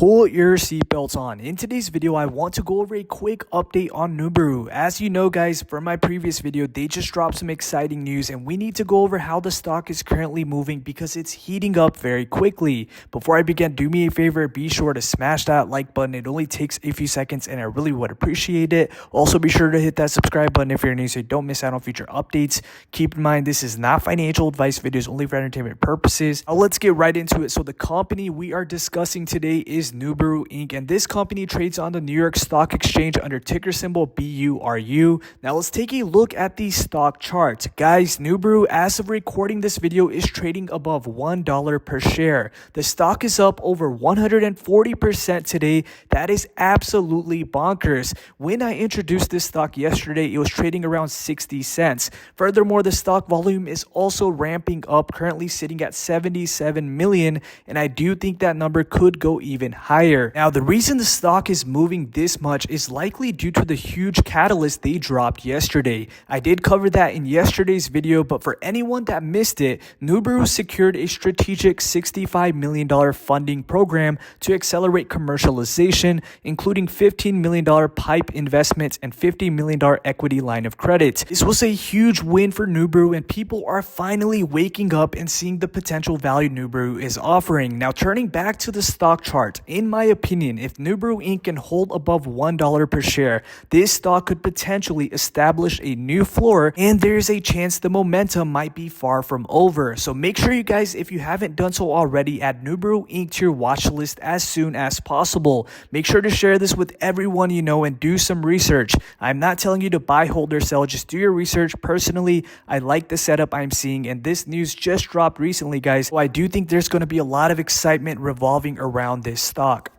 Pull your seatbelts on. In today's video, I want to go over a quick update on Nuburu. As you know guys, from my previous video, they just dropped some exciting news and we need to go over how the stock is currently moving because it's heating up very quickly. Before I begin, do me a favor, be sure to smash that like button. It only takes a few seconds and I really would appreciate it. Also be sure to hit that subscribe button if you're new so you don't miss out on future updates. Keep in mind, this is not financial advice, videos only for entertainment purposes. Now let's get right into it. So the company we are discussing today is Nuburu Inc. and this company trades on the New York Stock Exchange under ticker symbol BURU. Now let's take a look at the stock chart. Guys, Nuburu, as of recording this video, is trading above $1 per share. The stock is up over 140% today. That is absolutely bonkers. When I introduced this stock yesterday, it was trading around 60 cents. Furthermore, the stock volume is also ramping up, currently sitting at 77 million, and I do think that number could go even higher. Now, the reason the stock is moving this much is likely due to the huge catalyst they dropped yesterday. I did cover that in yesterday's video, but for anyone that missed it, Nuburu secured a strategic $65 million funding program to accelerate commercialization, including $15 million PIPE investments and $50 million equity line of credit. This was a huge win for Nuburu, and people are finally waking up and seeing the potential value Nuburu is offering. Now, turning back to the stock chart, in my opinion, if Nuburu Inc. can hold above $1 per share, this stock could potentially establish a new floor, and there's a chance the momentum might be far from over. So make sure you guys, if you haven't done so already, add Nuburu Inc. to your watch list as soon as possible. Make sure to share this with everyone you know and do some research. I'm not telling you to buy, hold, or sell, just do your research. Personally, I like the setup I'm seeing, and this news just dropped recently, guys, so I do think there's going to be a lot of excitement revolving around this stock.